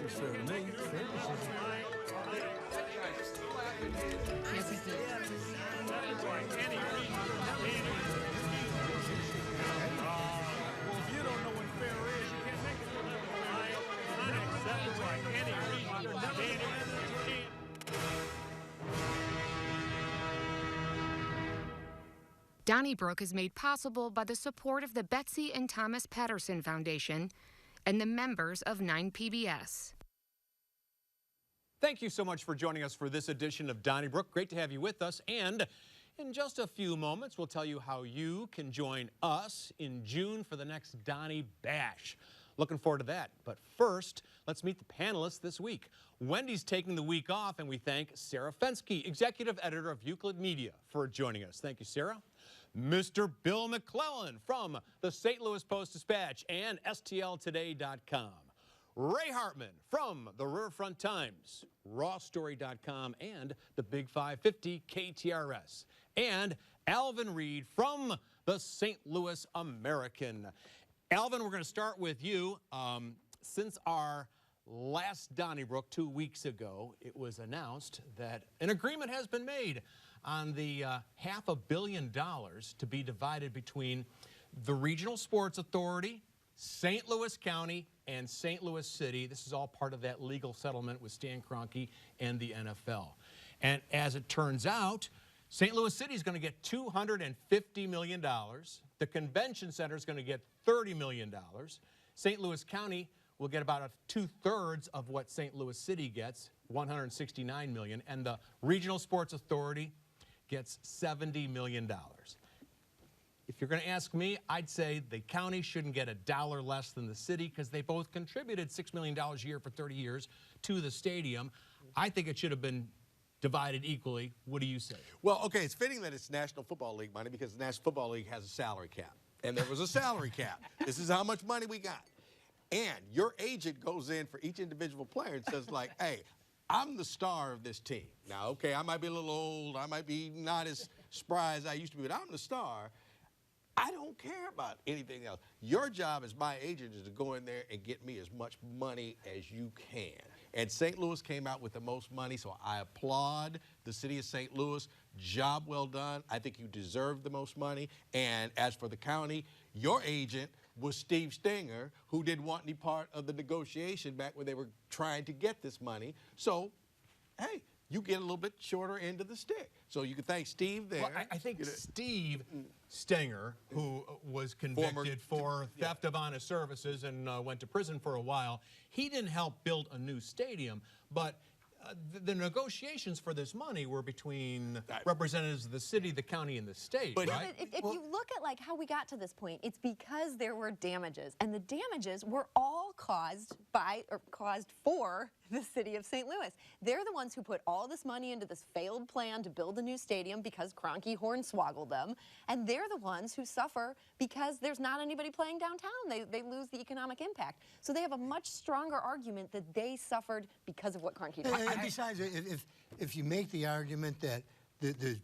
Yes, sir, to me. Yes, it did. Well, if you don't know what fair is, you can't make it. Unacceptable by any reason. Donnybrook is made possible by the support of the Betsy and Thomas Patterson Foundation and the members of 9PBS. Thank you so much for joining us for this edition of Donnybrook. Great to have you with us. And in just a few moments, we'll tell you how you can join us in June for the next Donny Bash. Looking forward to that. But first, let's meet the panelists this week. Wendy's taking the week off, and we thank Sarah Fenske, executive editor of Euclid Media, for joining us. Thank you, Sarah. Mr. Bill McClellan from the St. Louis Post-Dispatch and STLtoday.com. Ray Hartmann from the Riverfront Times, rawstory.com, and the Big 550 KTRS. And Alvin Reid from the St. Louis American. Alvin, we're going to start with you. Since our last Donnybrook 2 weeks ago, it was announced that an agreement has been made on the $500 million to be divided between the Regional Sports Authority, St. Louis County, and St. Louis City. This is all part of that legal settlement with Stan Kroenke and the NFL. And as it turns out, St. Louis City is going to get $250 million. The convention center is going to get $30 million. St. Louis County will get about 2/3 of what St. Louis City gets, $169 million, and the Regional Sports Authority gets $70 million. If you're going to ask me, I'd say the county shouldn't get $1 less than the city because they both contributed $6 million a year for 30 years to the stadium. I think it should have been divided equally. What do you say? Well, okay, it's fitting that it's National Football League money because the National Football League has a salary cap. And there was a salary cap. This is how much money we got. And your agent goes in for each individual player and says, like, hey, I'm the star of this team. Now, okay, I might be a little old. I might be not as spry as I used to be, but I'm the star. I don't care about anything else. Your job as my agent is to go in there and get me as much money as you can. And St. Louis came out with the most money, so I applaud the city of St. Louis. Job well done. I think you deserve the most money. And as for the county, your agent was Steve Stenger, who didn't want any part of the negotiation back when they were trying to get this money. So, hey, you get a little bit shorter end of the stick. So you can thank Steve there. Well, I think Steve Stenger, who was convicted for theft of honest services and went to prison for a while, he didn't help build a new stadium, but the negotiations for this money were between representatives of the city, the county, and the state, But right? if you look at like how we got to this point, it's because there were damages, and the damages were all caused by or caused for the city of St. Louis. They're the ones who put all this money into this failed plan to build a new stadium because Kroenke hornswoggled them, and they're the ones who suffer because there's not anybody playing downtown. They lose the economic impact. So they have a much stronger argument that they suffered because of what Kroenke did. And besides, if you make the argument that the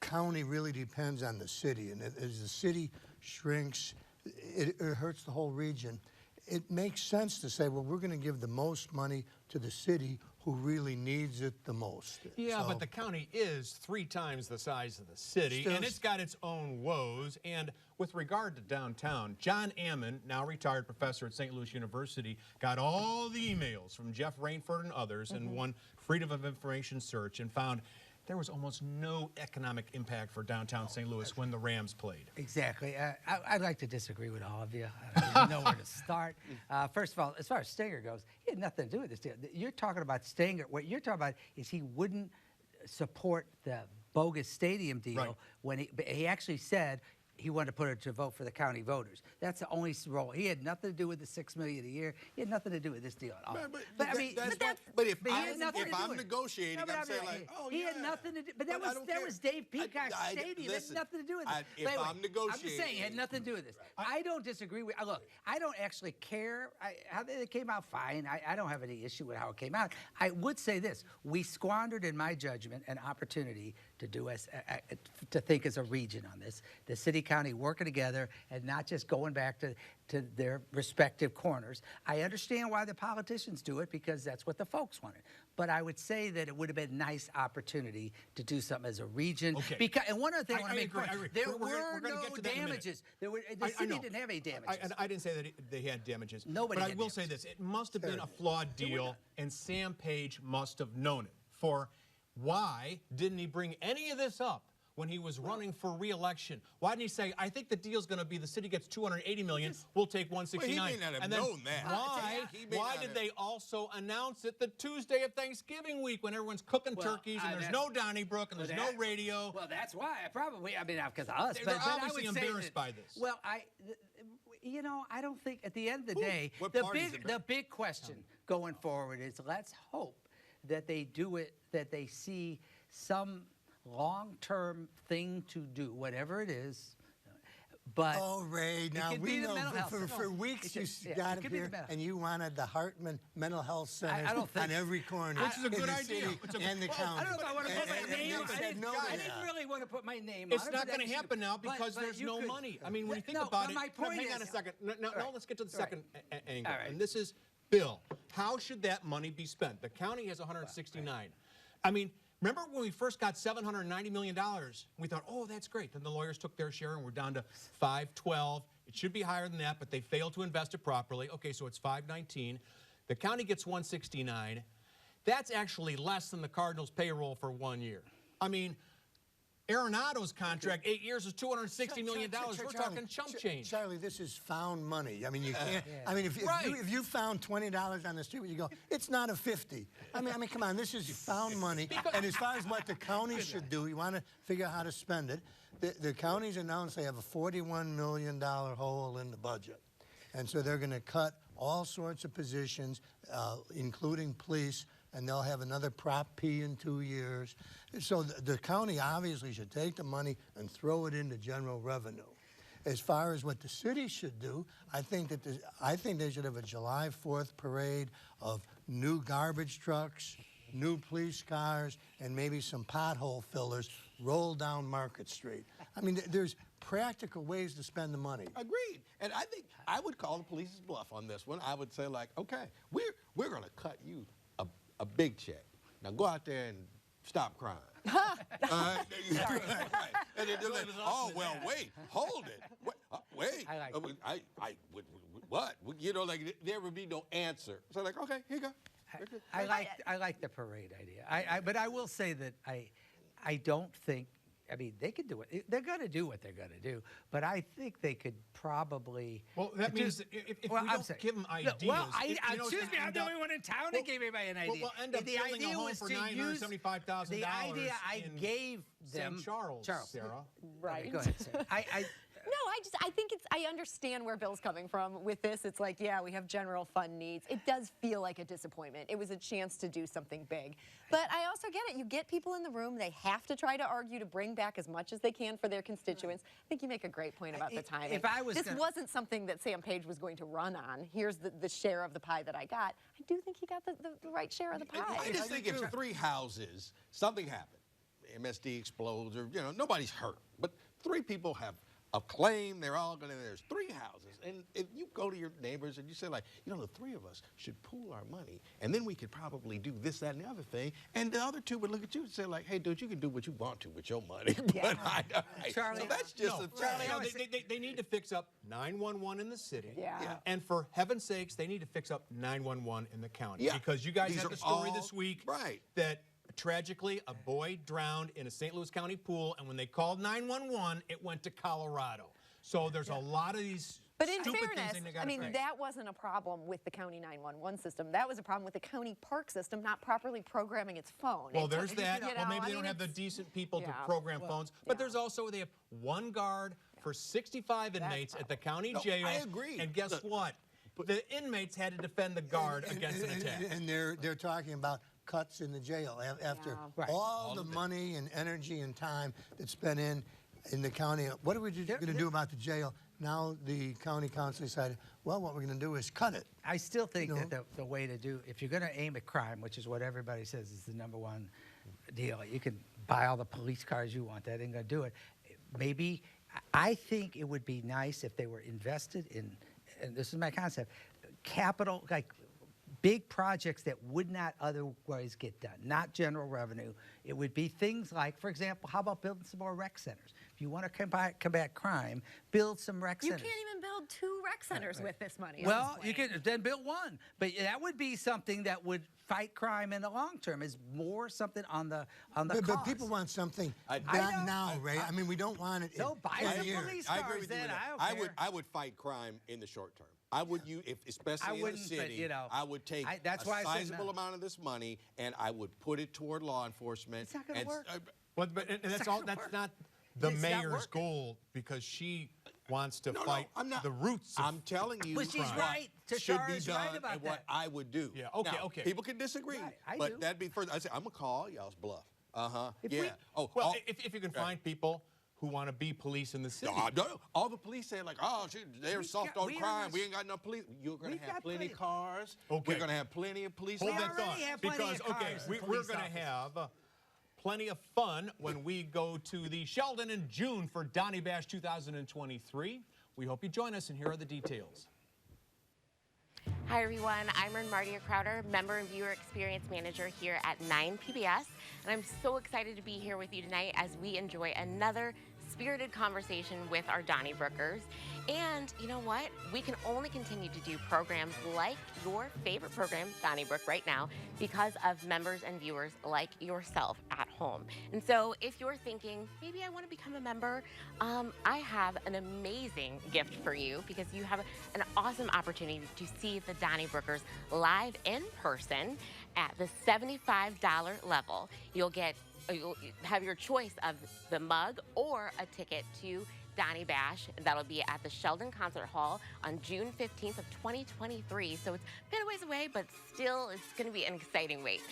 county really depends on the city, and as the city shrinks, it hurts the whole region, it makes sense to say, well, we're going to give the most money to the city who really needs it the most. Yeah, so, but the county is 3 times the size of the city, and it's got its own woes. And with regard to downtown, John Ammon, now retired professor at St. Louis University, got all the emails from Jeff Rainford and others in one Freedom of Information search and found there was almost no economic impact for downtown St. Louis when the Rams played. Exactly. I'd like to disagree with all of you. I don't know where to start. First of all, as far as Stenger goes, he had nothing to do with this deal. You're talking about Stenger. What you're talking about is he wouldn't support the bogus stadium deal when he actually said he wanted to put it to vote for the county voters. That's the only role. He had nothing to do with the $6 million a year. He had nothing to do with this deal at all. But if I'm negotiating, no, I'm saying like, oh, he had nothing to do. But that was Dave Peacock's stadium. It had nothing to do with it. If I'm negotiating, I'm just saying, it had nothing to do with this. I don't disagree with. Look, I don't actually care how they came out. Fine. I don't have any issue with how it came out. I would say this: we squandered, in my judgment, an opportunity to do to think as a region on this. The city county working together and not just going back to their respective corners. I understand why the politicians do it, because that's what the folks wanted. But I would say that it would have been a nice opportunity to do something as a region. Okay. Because, and one other thing I want to make agree, clear, I agree. there We're were gonna no get to that in a minute. damages. The I city know. didn't have any damages. I didn't say that they had damages. Nobody But I had will say damages. this. It must have been a flawed deal, and Sam Page must have known it. For why didn't he bring any of this up when he was running for re-election? Why didn't he say, I think the deal's going to be the city gets $280 million, we'll take $169. Well, he may not have and then known that. Why did they also announce it the Tuesday of Thanksgiving week when everyone's cooking turkeys and there's no Donnybrook and there's no radio? Well, that's why. Because of us. They're but I obviously would say embarrassed by this. Well, you know, I don't think at the end of the day, what the party's big question going forward is, let's hope that they do it, that they see some long-term thing to do, whatever it is. But oh, Ray, now could we be the know mental health for weeks you got up here and you wanted the Hartmann Mental Health Center on every corner. Which is a good in the idea. city and the county. I don't know if I want to put my name on it. No, I didn't really want to put my name on it. It's not going to happen now because there's no money. I mean, when you think about it, my point hang is, on a second. Now, let's get to the second angle. All right. And this is, Bill, how should that money be spent? The county has 169. I mean, remember when we first got $790 million? We thought, oh, that's great. Then the lawyers took their share and we're down to 512. It should be higher than that, but they failed to invest it properly. Okay, so it's 519. The county gets 169. That's actually less than the Cardinals' payroll for 1 year. I mean, Arenado's contract, 8 years, is $260 million. We're talking chump change. Charlie, this is found money. I mean, you can't. I mean, if you found $20 on the street, you go, it's not a 50. I mean, come on, this is found money. And as far as what the county should do, you want to figure out how to spend it. The counties announced they have a $41 million hole in the budget, and so they're going to cut all sorts of positions, including police. And they'll have another Prop P in 2 years. So the county obviously should take the money and throw it into general revenue. As far as what the city should do, I think they should have a July 4th parade of new garbage trucks, new police cars, and maybe some pothole fillers roll down Market Street. I mean, there's practical ways to spend the money. Agreed. And I think I would call the police's bluff on this one. I would say, like, okay, we're going to cut you a big check. Now go out there and stop crying. Right. And then they're like, oh, well, wait, hold it. Wait. What? You know, like, there would be no answer. So, like, okay, here you go. I like the parade idea. But I will say that I don't think, I mean, they could do it. They're going to do what they're going to do. But I think they could probably. Well, that means if we don't give them ideas. Excuse me, I'm the only one in town that gave anybody an idea. We'll end up building a home for $975,000. The idea I gave them. St. Charles, Sarah. Right. Go ahead, Sarah. No, I think I understand where Bill's coming from with this. It's like, yeah, we have general fund needs. It does feel like a disappointment. It was a chance to do something big. But I also get it. You get people in the room. They have to try to argue to bring back as much as they can for their constituents. I think you make a great point about the timing. This wasn't something that Sam Page was going to run on. Here's the share of the pie that I got. I do think he got the right share of the pie. I just think if 3 houses, something happened, MSD explodes, or, nobody's hurt, but 3 people have a claim, they're all going to, there's 3 houses. And if you go to your neighbors and you say, like, the 3 of us should pool our money, and then we could probably do this, that, and the other thing, and the other 2 would look at you and say, like, hey, dude, you can do what you want to with your money. Yeah. But Charlie, so that's just a thing. They need to fix up 911 in the city. Yeah. And for heaven's sakes, they need to fix up 911 in the county. Yeah. Because you guys had the story this week that tragically, a boy drowned in a St. Louis County pool, and when they called 911, it went to Colorado. So there's a lot of these But in stupid fairness, things they gotta I mean, fix. that wasn't a problem with the county 911 system. That was a problem with the county park system not properly programming its phone. Well, there's that. Well, maybe they don't have the decent people to program phones. But there's also, they have 1 guard for 65 inmates at the county jail. I agree. And guess what? The inmates had to defend the guard against an attack. And they're talking about cuts in the jail after all the money and energy and time that's spent in the county. What are we going to do about the jail? Now the county council decided, well, what we're going to do is cut it. I still think that the way to do, if you're going to aim at crime, which is what everybody says is the #1 deal, you can buy all the police cars you want. That ain't going to do it. Maybe I think it would be nice if they were invested in, and this is my concept, capital, like big projects that would not otherwise get done, not general revenue. It would be things like, for example, how about building some more rec centers? If you want to combat crime, build some rec centers. You can't even build 2 rec centers with this money. Well, you could then build 1, but that would be something that would fight crime in the long term. Is more something on the But people want something not now, Ray. I mean, we don't want it. So buy some police I agree cars with you then. with that. I don't care. I would fight crime in the short term. I would, especially in the city, I would take that's a why I said sizable amount of this money and I would put it toward law enforcement. It's not going to work. And that's all. That's not the mayor's goal, because she wants to fight the roots. I'm telling you, but she's right. Should be Tashar's done right about and what I would do. Yeah. Okay. Now, okay. People can disagree, I but do. that'd be further. I say I'm gonna call y'all's bluff. Yeah. Well, if you can find people who want to be police in the city. No, all the police say like, oh, they're soft on crime. We ain't got enough police. You're going to have plenty of cars. Okay. We're going to have plenty of police. Hold We that already thought, have plenty because of cars and we're police going to officers. have plenty of fun when we go to the Sheldon in June for Donny Bash 2023. We hope you join us, and here are the details. Hi everyone, I'm Martia Crowder, Member and Viewer Experience Manager here at 9 PBS, and I'm so excited to be here with you tonight as we enjoy another spirited conversation with our Donnybrokers. And you know what? We can only continue to do programs like your favorite program, Donnybrook, right now because of members and viewers like yourself at home. And so if you're thinking, maybe I want to become a member, I have an amazing gift for you, because you have an awesome opportunity to see the Donnybrokers live in person at the $75 level. You'll have your choice of the mug or a ticket to Donny Bash. That'll be at the Sheldon Concert Hall on June 15th of 2023. So it's been a ways away, but still it's going to be an exciting wait.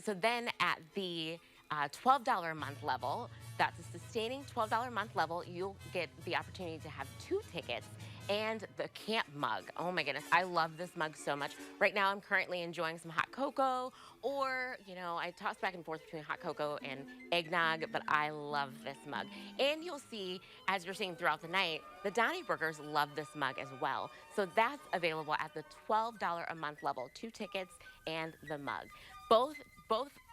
So then at the $12 a month level, that's a sustaining $12 a month level, you'll get the opportunity to have 2 tickets and the camp mug. Oh my goodness, I love this mug so much. Right now I'm currently enjoying some hot cocoa, or, I toss back and forth between hot cocoa and eggnog, but I love this mug. And you'll see, as you're seeing throughout the night, the Donnybrokers love this mug as well. So that's available at the $12 a month level, 2 tickets and the mug. Both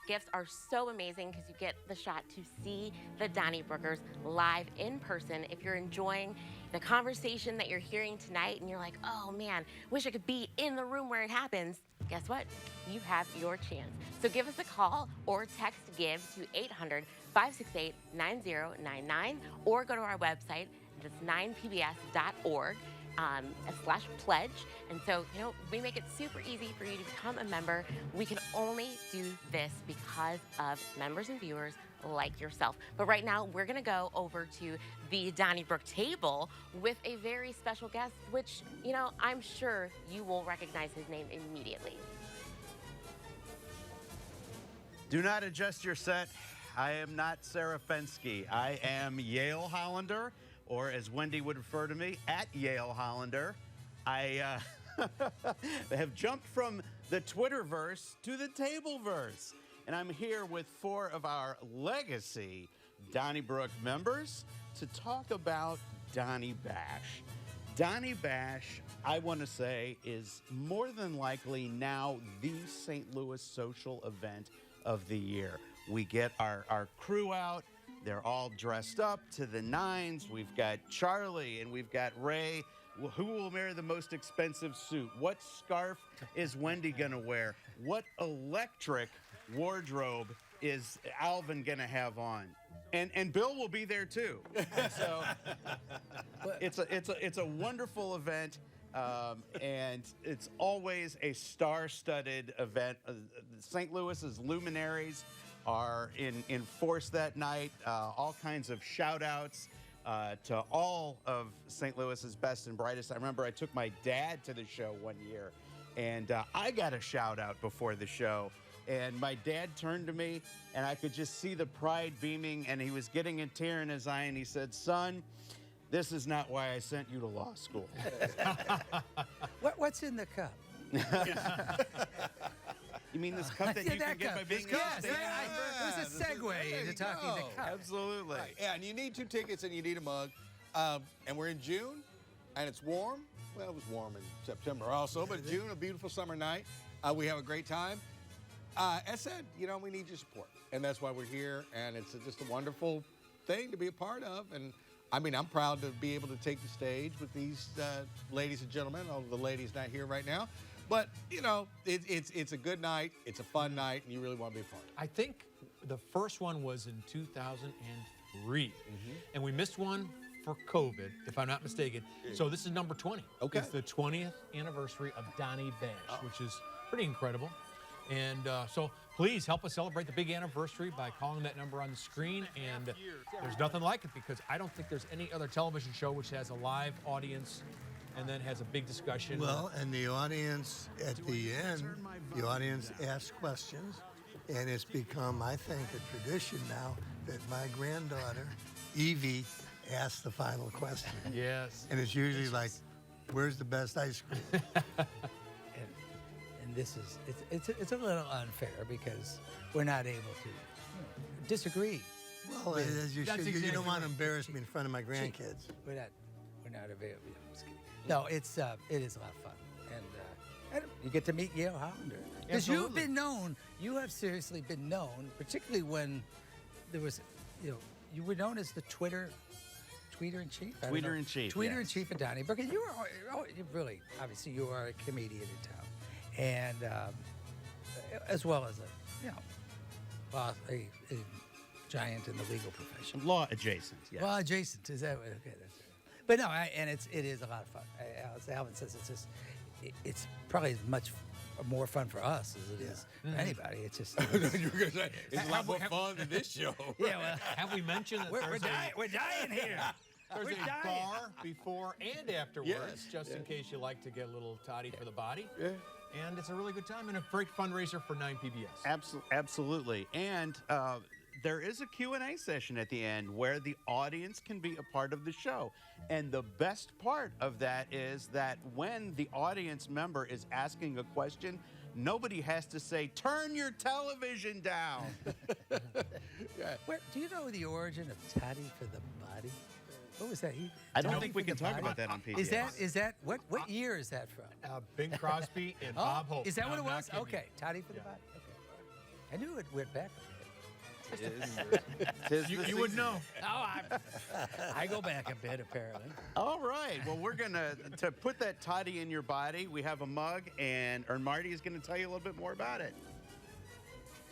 gifts are so amazing because you get the shot to see the Donnybrokers live in person. If you're enjoying the conversation that you're hearing tonight and you're like, oh man, wish I could be in the room where it happens, guess what? You have your chance. So give us a call or text GIVE to 800-568-9099, or go to our website, that's 9pbs.org. /pledge. And so, we make it super easy for you to become a member. We can only do this because of members and viewers like yourself. But right now, we're going to go over to the Donnybrook table with a very special guest, which, I'm sure you will recognize his name immediately. Do not adjust your set. I am not Sarah Fenske. I am Yale Hollander, or as Wendy would refer to me, at Yale Hollander. I have jumped from the Twitterverse to the Tableverse. And I'm here with 4 of our legacy Donnybrook members to talk about Donny Bash. Donny Bash, I want to say, is more than likely now the St. Louis social event of the year. We get our crew out. They're all dressed up to the nines. We've got Charlie and we've got Ray. Who will wear the most expensive suit? What scarf is Wendy gonna wear? What electric wardrobe is Alvin gonna have on? And Bill will be there too. So it's a wonderful event. And it's always a star-studded event. St. Louis's luminaries are in force that night. All kinds of shout-outs to all of St. Louis's best and brightest. I remember I took my dad to the show one year, and I got a shout-out before the show. And my dad turned to me, and I could just see the pride beaming, and he was getting a tear in his eye, and he said, "Son, this is not why I sent you to law school." What's in the cup? You mean this cup that you can get by being Yes, a it was a segue into talking the cup. Absolutely. Right. Yeah, and you need 2 tickets and you need a mug. And we're in June, and it's warm. Well, it was warm in September also, but June, a beautiful summer night. We have a great time. As said, you know, we need your support, and that's why we're here, and it's just a wonderful thing to be a part of. And I mean, I'm proud to be able to take the stage with these ladies and gentlemen, although the lady's not here right now. But, you know, it's a good night, it's a fun night, and you really want to be a part of it. I think the first one was in 2003, and we missed one for COVID, if I'm not mistaken. So this is number 20. Okay. It's the 20th anniversary of Donnie Bash, which is pretty incredible. And so please help us celebrate the big anniversary by calling that number on the screen. And there's nothing like it, because I don't think there's any other television show which has a live audience and then has a big discussion. Well, and the audience, at the end, the audience asks questions, and it's become, I think, a tradition now that my granddaughter, Evie, asks the final question. Yes. And it's usually like, where's the best ice cream? And this is, it's a little unfair because we're not able to disagree. Well, as you should. You exactly don't want to right. embarrass me in front of my grandkids. We're not available. I'm just kidding. No, it is a lot of fun, and you get to meet Yale Hollander. Because you've been known, you have seriously been known, particularly when there was, you know, you were known as the Tweeter in chief. Tweeter in chief. Tweeter in yes. chief of Donnybrook, and you really, obviously, you are a comedian in town, and as well as a giant in the legal profession. Law adjacent. Yes. Well, adjacent is that? Okay, that's right. But no, and it is a lot of fun. As Alvin says, it's probably as much more fun for us as it is for anybody. It's just It's a lot more fun than this show. yeah. Well, Have we mentioned that we're there's dying here. there's We're a dying. bar before and afterwards, Yes, just in case you like to get a little toddy for the body. Yeah. And it's a really good time and a great fundraiser for 9PBS. Absolutely. And there is a Q&A session at the end where the audience can be a part of the show. And the best part of that is that when the audience member is asking a question, nobody has to say, turn your television down. Do you know the origin of toddy for the body? What was that? I don't Toddy think we for can the talk body? about that on PBS. Is that what year is that from? Bing Crosby and Bob Hope. Is that what I'm it not was? kidding. Okay, toddy for the body. Okay. I knew it went back a bit. You would know. Oh, I go back a bit, apparently. All right. Well, we're going to put that toddy in your body. We have a mug, and Marty is going to tell you a little bit more about it.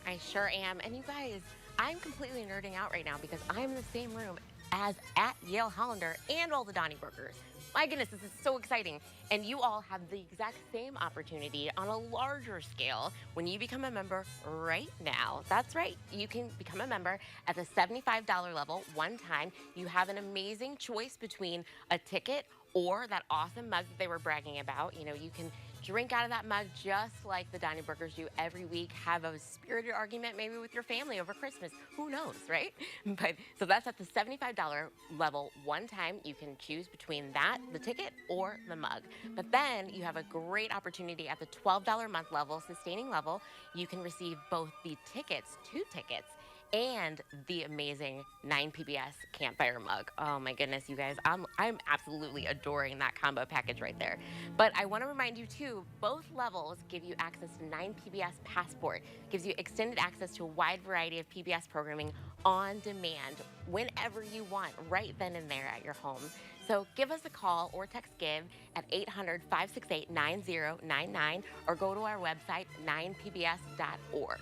I sure am. And you guys, I'm completely nerding out right now because I'm in the same room as at Yale Hollander and all the Donnybrookers. My goodness, this is so exciting. And you all have the exact same opportunity on a larger scale when you become a member right now. That's right, you can become a member at the $75 level one time. You have an amazing choice between a ticket or that awesome mug that they were bragging about. You know, you can drink out of that mug just like the Donnybrookers do every week. Have a spirited argument maybe with your family over Christmas. Who knows, right? But so that's at the $75 level one time. You can choose between that, the ticket, or the mug. But then you have a great opportunity at the $12 month level, sustaining level. You can receive both the tickets, 2 tickets, and the amazing 9PBS Campfire mug. Oh my goodness, you guys, I'm absolutely adoring that combo package right there. But I want to remind you too, both levels give you access to 9PBS Passport. Gives you extended access to a wide variety of PBS programming on demand, whenever you want, right then and there at your home. So give us a call or text GIVE at 800-568-9099 or go to our website, 9pbs.org.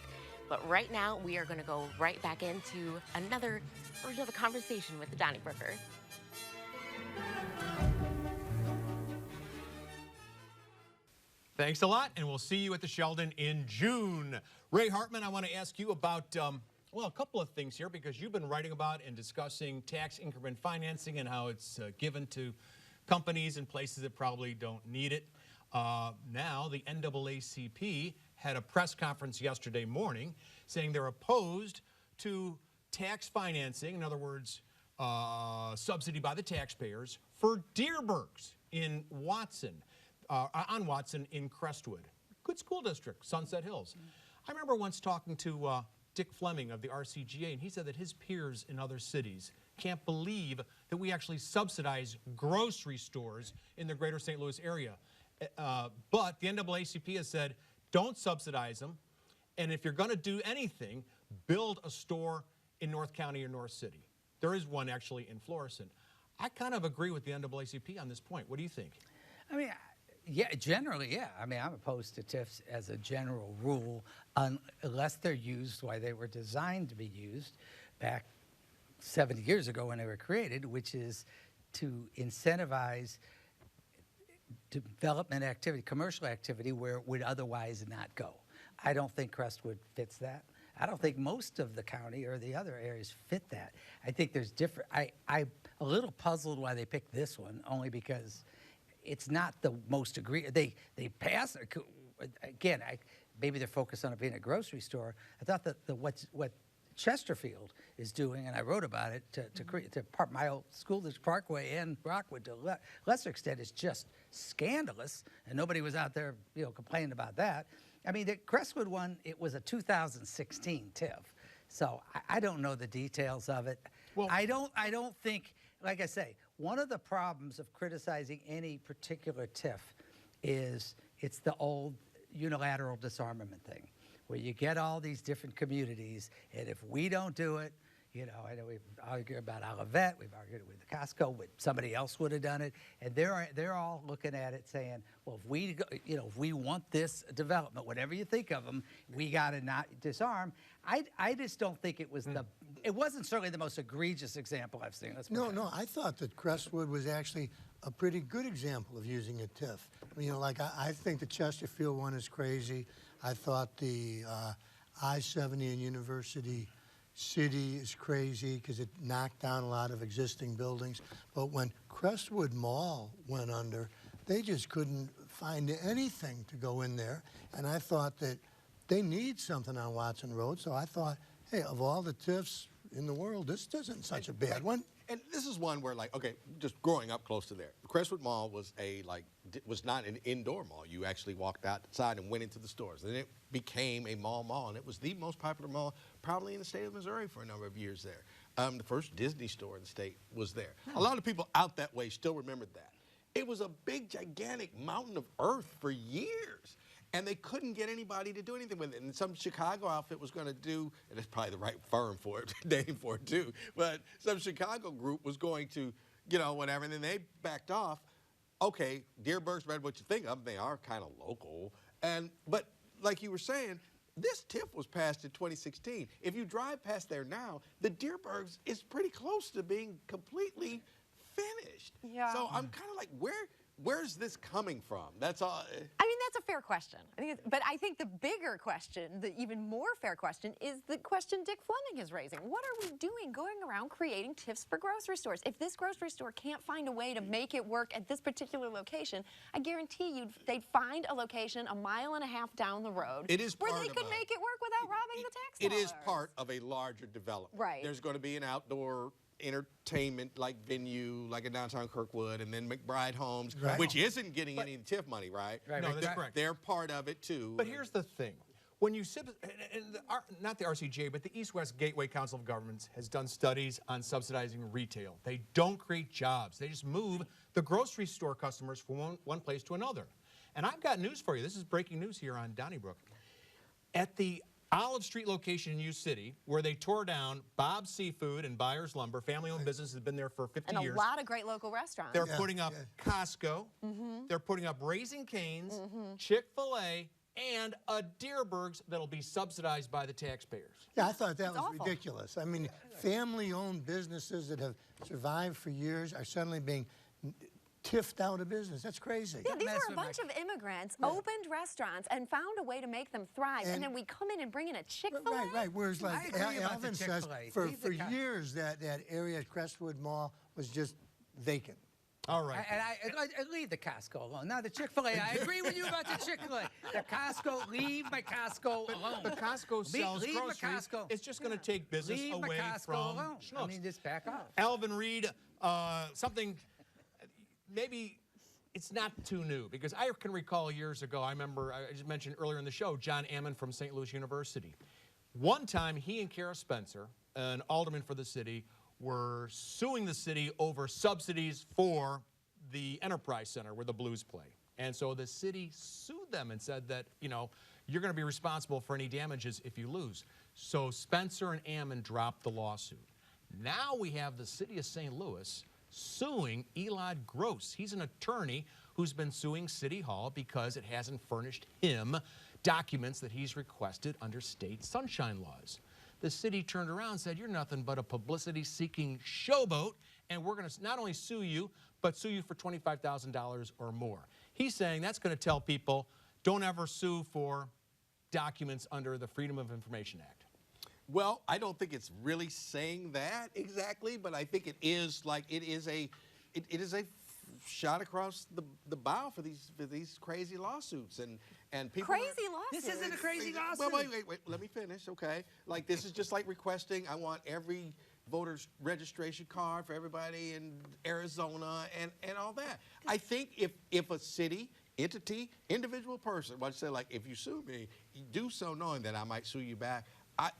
But right now, we are going to go right back into another conversation with the Donnybrookers. Thanks a lot, and we'll see you at the Sheldon in June. Ray Hartmann, I want to ask you about, well, a couple of things here, because you've been writing about and discussing tax increment financing and how it's given to companies and places that probably don't need it. Now, the NAACP had a press conference yesterday morning saying they're opposed to tax financing, in other words, subsidy by the taxpayers, for Dierbergs in Watson, on Watson in Crestwood. Good school district, Sunset Hills. I remember once talking to Dick Fleming of the RCGA, and he said that his peers in other cities can't believe that we actually subsidize grocery stores in the greater St. Louis area. But the NAACP has said, don't subsidize them. And if you're going to do anything, build a store in North County or North City. There is one actually in Florissant. I kind of agree with the NAACP on this point. What do you think? I mean, yeah, generally, yeah. I mean, I'm opposed to TIFs as a general rule unless they're used the way they were designed to be used back 70 years ago when they were created, which is to incentivize development activity, commercial activity, where it would otherwise not go. I don't think Crestwood fits that. I don't think most of the county or the other areas fit that. I think there's different. I'm a little puzzled why they picked this one, only because it's not the most They pass. Again, maybe they're focused on it being a grocery store. I thought that what Chesterfield is doing, and I wrote about it, to create my old school district Parkway and Rockwood to a lesser extent, is just scandalous, and nobody was out there, complaining about that. I mean, the Crestwood one, it was a 2016 TIF, so I don't know the details of it. Well, I don't think, like I say, one of the problems of criticizing any particular TIF is it's the old unilateral disarmament thing, where you get all these different communities, and if we don't do it, I know we've argued about Olivet, we've argued with the Costco, but somebody else would have done it, and they're all looking at it saying, well, if we, if we want this development, whatever you think of them, we got to not disarm. I just don't think it was it wasn't certainly the most egregious example I've seen. No, I thought that Crestwood was actually a pretty good example of using a TIF. Like I think the Chesterfield one is crazy. I thought the I-70 in University City is crazy because it knocked down a lot of existing buildings. But when Crestwood Mall went under, they just couldn't find anything to go in there. And I thought that they need something on Watson Road. So I thought, hey, of all the TIFs in the world, this isn't such a bad one. And this is one where, okay, just growing up close to there, Crestwood Mall was was not an indoor mall. You actually walked outside and went into the stores. Then it became a mall, and it was the most popular mall probably in the state of Missouri for a number of years there. The first Disney store in the state was there. A lot of people out that way still remembered that. It was a big, gigantic mountain of earth for years. And they couldn't get anybody to do anything with it. And some Chicago outfit was going to do, and it's probably the right firm for it, name for it too, but some Chicago group was going to, whatever, and then they backed off. Okay, Dierberg's read what you think of them. They are kind of local. But like you were saying, this TIF was passed in 2016. If you drive past there now, the Dierberg's is pretty close to being completely finished. Yeah. So I'm kind of like, where's this coming from? That's all. I mean, that's a fair question. But I think the bigger question, the even more fair question, is the question Dick Fleming is raising. What are we doing going around creating TIFs for grocery stores? If this grocery store can't find a way to make it work at this particular location, I guarantee you they'd find a location 1.5 miles down the road where they could make it work without robbing the tax dollars. It is part of a larger development. Right. There's going to be an outdoor entertainment venue like in downtown Kirkwood, and then McBride Homes, which isn't getting any TIF money, right? No, that's correct. They're part of it too. But here's the thing. When you not the RCJ, but the East-West Gateway Council of Governments has done studies on subsidizing retail. They don't create jobs. They just move the grocery store customers from one place to another. And I've got news for you. This is breaking news here on Donnybrook. At the Olive Street location in U City, where they tore down Bob's Seafood and Byers Lumber, family-owned business, has been there for 50 years. And a lot of great local restaurants. They're putting up Costco. They're putting up Raising Cane's, Chick-fil-A, and a Dierberg's that'll be subsidized by the taxpayers. Yeah, I thought that was ridiculous. I mean, family-owned businesses that have survived for years are suddenly being TIF'd out of business. That's crazy. Yeah, these are a bunch of immigrants, opened restaurants, and found a way to make them thrive. And then we come in and bring in a Chick-fil-A? Right. Whereas, like Alvin says, for years that area at Crestwood Mall was just vacant. All right. And I leave the Costco alone. Now, the Chick-fil-A, I agree with you about the Chick-fil-A. The Costco, leave my Costco alone. The Costco sells groceries. It's just going to take business away from Schnucks. I mean, just back off. Alvin, Reid, something... Maybe it's not too new, because I can recall years ago, I remember, I just mentioned earlier in the show, John Ammon from St. Louis University. One time, he and Kara Spencer, an alderman for the city, were suing the city over subsidies for the Enterprise Center where the Blues play. And so the city sued them and said that, you know, you're going to be responsible for any damages if you lose. So Spencer and Ammon dropped the lawsuit. Now we have the city of St. Louis suing Elad Gross. He's an attorney who's been suing City Hall because it hasn't furnished him documents that he's requested under state sunshine laws. The city turned around and said, you're nothing but a publicity-seeking showboat, and we're going to not only sue you, but sue you for $25,000 or more. He's saying that's going to tell people, don't ever sue for documents under the Freedom of Information Act. Well, I don't think it's really saying that exactly, but I think it is like it is a shot across the bow for these crazy lawsuits and people. Crazy lawsuits. This isn't a crazy lawsuit. Well, wait. Let me finish, okay? Like this is just like requesting. I want every voter's registration card for everybody in Arizona and all that. I think if a city, entity, individual person wants to say, like, if you sue me, you do so knowing that I might sue you back.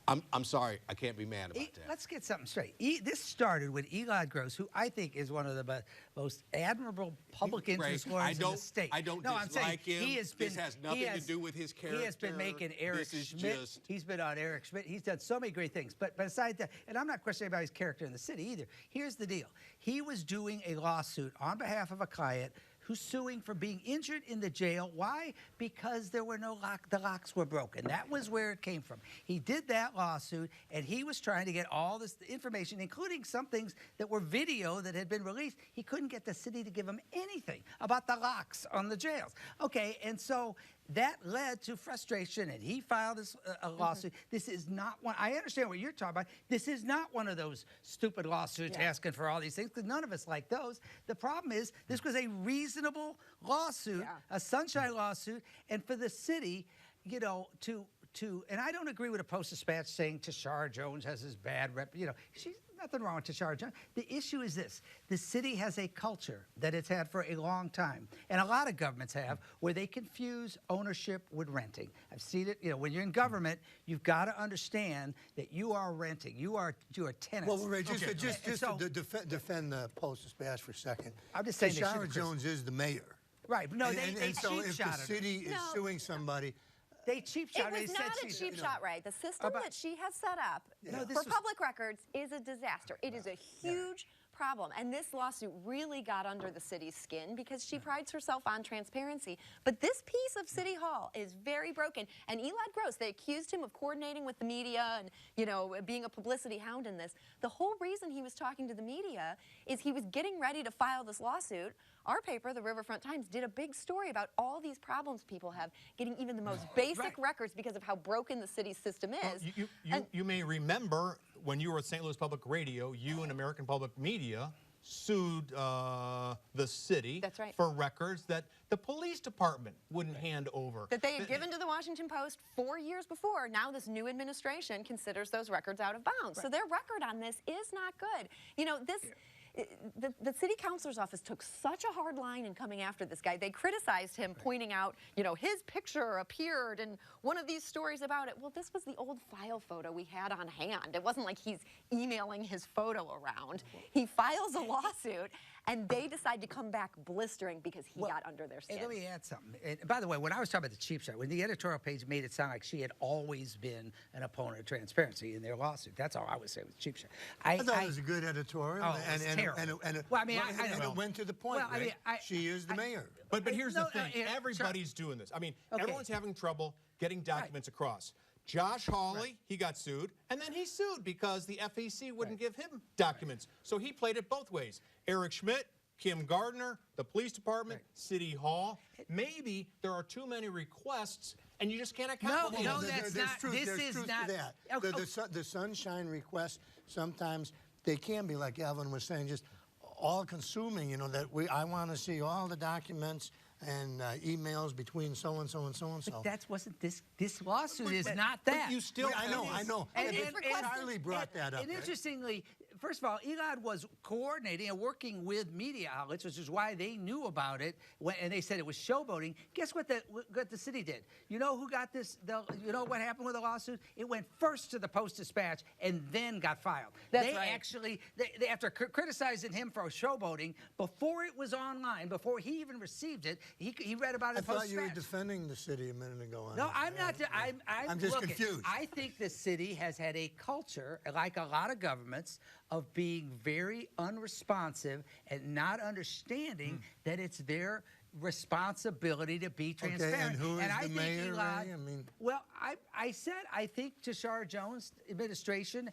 I'm sorry, I can't be mad about that. Let's get something straight. This started with Elad Gross, who I think is one of the most admirable public interest lawyers in the state. I don't dislike him. This has nothing to do with his character. He has been making Eric Schmidt. He's been on Eric Schmidt. He's done so many great things. But besides that, and I'm not questioning about his character in the city either. Here's the deal. He was doing a lawsuit on behalf of a client who's suing for being injured in the jail. Why? Because there were no the locks were broken. That was where it came from. He did that lawsuit, and he was trying to get all this information, including some things that were video that had been released. He couldn't get the city to give him anything about the locks on the jails. Okay, and so that led to frustration, and he filed a lawsuit. This is not one. I understand what you're talking about. This is not one of those stupid lawsuits asking for all these things, because none of us like those. The problem is this was a reasonable lawsuit, a sunshine lawsuit, and for the city, you know, and I don't agree with a Post-Dispatch saying Tashara Jones has this bad rep. You know, she's nothing wrong with Tashara Jones. The issue is this. The city has a culture that it's had for a long time, and a lot of governments have, where they confuse ownership with renting. I've seen it. You know, when you're in government, you've got to understand that you are renting. You are tenants. Well, Ray, just to defend the Post-Dispatch for a second. I'm just saying Tashara Jones is the mayor. Right. No, and so if the city is suing somebody, they cheap shot. It was not a cheap shot, Ray. The system that she has set up for public records is a disaster. It is a huge problem. And this lawsuit really got under the city's skin because she prides herself on transparency. But this piece of City Hall is very broken. And Elad Gross, they accused him of coordinating with the media and, you know, being a publicity hound in this. The whole reason he was talking to the media is he was getting ready to file this lawsuit. Our paper, the Riverfront Times, did a big story about all these problems people have getting even the most basic records because of how broken the city's system is. Well, you may remember when you were at St. Louis Public Radio, you and American Public Media sued the city for records that the police department wouldn't hand over. That they had given to the Washington Post 4 years before. Now this new administration considers those records out of bounds. So their record on this is not good. You know, this... The city councilor's office took such a hard line in coming after this guy. They criticized him, pointing out, you know, his picture appeared in one of these stories about it. Well, this was the old file photo we had on hand. It wasn't like he's emailing his photo around. He files a lawsuit, and they decide to come back blistering because he got under their skin. And let me add something. And by the way, when I was talking about the cheap shot, when the editorial page made it sound like she had always been an opponent of transparency in their lawsuit, that's all I would say with cheap shot. I thought it was a good editorial. Well, I mean, and it went to the point. Well, I mean, she is the mayor. But here's the thing. Everybody's doing this. I mean, everyone's having trouble getting documents across. Josh Hawley, he got sued, and then he sued because the FEC wouldn't give him documents. So he played it both ways. Eric Schmidt, Kim Gardner, the police department, City Hall. Maybe there are too many requests, and you just can't account for them. No, that's not. This is not. The sunshine requests, sometimes they can be, like Alvin was saying, just all-consuming, you know, that I want to see all the documents and emails between so-and-so and so-and-so. But that wasn't this lawsuit is not that. But you still, I know. And Charlie brought that up. And interestingly, first of all, Elad was coordinating and working with media outlets, which is why they knew about it, and they said it was showboating. Guess what the city did? You know who got this? You know what happened with the lawsuit? It went first to the Post-Dispatch and then got filed. That's right. Actually, they after criticizing him for showboating, before it was online, before he even received it, he read about it in the Post-Dispatch. I thought you were defending the city a minute ago. No, I'm not. I'm just confused. I think the city has had a culture, like a lot of governments, of being very unresponsive and not understanding that it's their responsibility to be transparent. Okay, and who is I the think mayor, Elad, Ray? I mean, well, I said I think Tashara Jones' administration,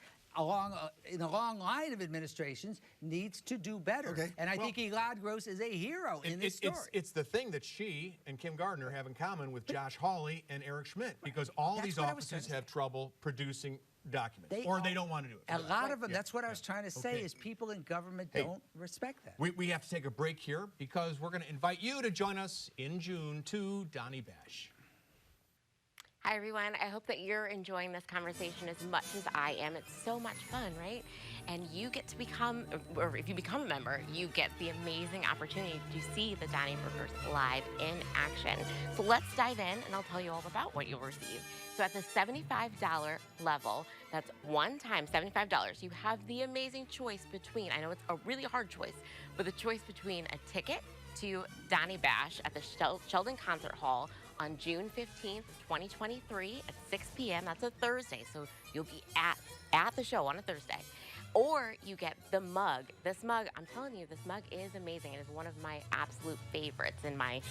in a long line of administrations, needs to do better. Okay. And I think Elad Gross is a hero in this story. It's the thing that she and Kim Gardner have in common with Josh Hawley and Eric Schmidt, because all these offices have trouble producing documents, or they don't want to do it. A lot of them, that's what I was trying to say, is people in government don't respect that. We have to take a break here because we're going to invite you to join us in June to Donny Bash. Hi, everyone. I hope that you're enjoying this conversation as much as I am. It's so much fun, right? And you get to become, or if you become a member, you get the amazing opportunity to see the Donnybrokers live in action. So let's dive in, and I'll tell you all about what you'll receive. So at the $75 level, that's one time $75, you have the amazing choice between, I know it's a really hard choice, but the choice between a ticket to Donny Bash at the Sheldon Concert Hall on June 15th, 2023 at 6 p.m. That's a Thursday, so you'll be at the show on a Thursday. Or you get the mug. This mug, I'm telling you, this mug is amazing. It is one of my absolute favorites in my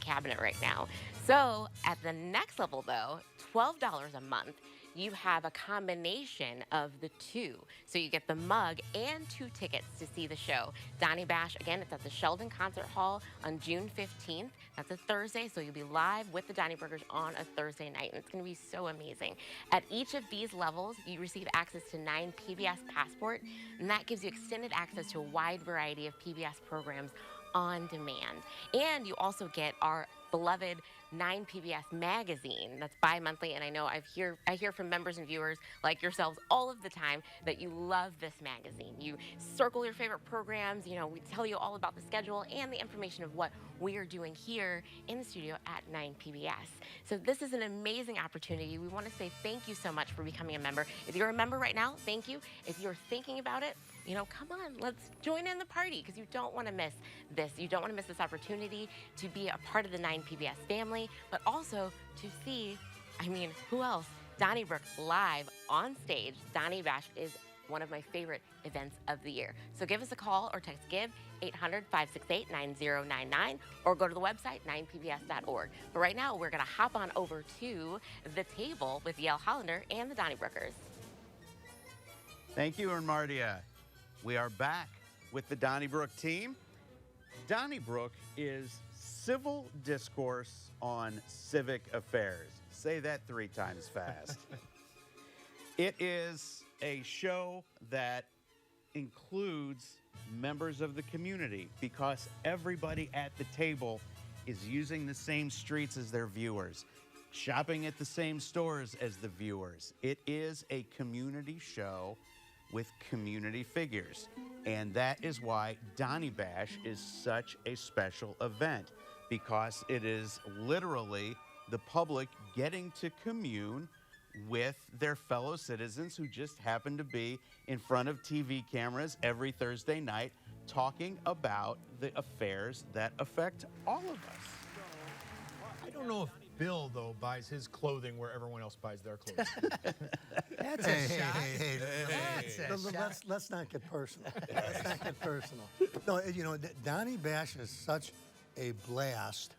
cabinet right now. So at the next level, though, $12 a month, you have a combination of the two. So you get the mug and 2 tickets to see the show. Donny Bash, again, it's at the Sheldon Concert Hall on June 15th. That's a Thursday, so you'll be live with the Donnybrokers on a Thursday night, and it's gonna be so amazing. At each of these levels, you receive access to 9 PBS Passport, and that gives you extended access to a wide variety of PBS programs on demand. And you also get our beloved 9 PBS magazine that's bi-monthly, and I know I hear from members and viewers like yourselves all of the time that you love this magazine. You circle your favorite programs, you know, we tell you all about the schedule and the information of what we are doing here in the studio at 9 PBS. So this is an amazing opportunity. We want to say thank you so much for becoming a member. If you're a member right now, thank you. If you're thinking about it, you know, come on, let's join in the party, because you don't want to miss this. You don't want to miss this opportunity to be a part of the 9 PBS family, but also to see, I mean, who else? Donnybrook live on stage. Donny Bash is one of my favorite events of the year. So give us a call or text GIVE 800-568-9099 or go to the website 9pbs.org. But right now, we're going to hop on over to the table with Yael Hollander and the Donnybrokers. Thank you, Mardia. We are back with the Donnybrook team. Donnybrook is civil discourse on civic affairs. Say that 3 times fast. It is a show that includes members of the community because everybody at the table is using the same streets as their viewers, shopping at the same stores as the viewers. It is a community show with community figures. And that is why Donny Bash is such a special event, because it is literally the public getting to commune with their fellow citizens who just happen to be in front of TV cameras every Thursday night talking about the affairs that affect all of us. I don't know if Bill, though, buys his clothing where everyone else buys their clothing. That's a shot. Let's not get personal. Let's not get personal. No, you know, Donny Bash is such a blast,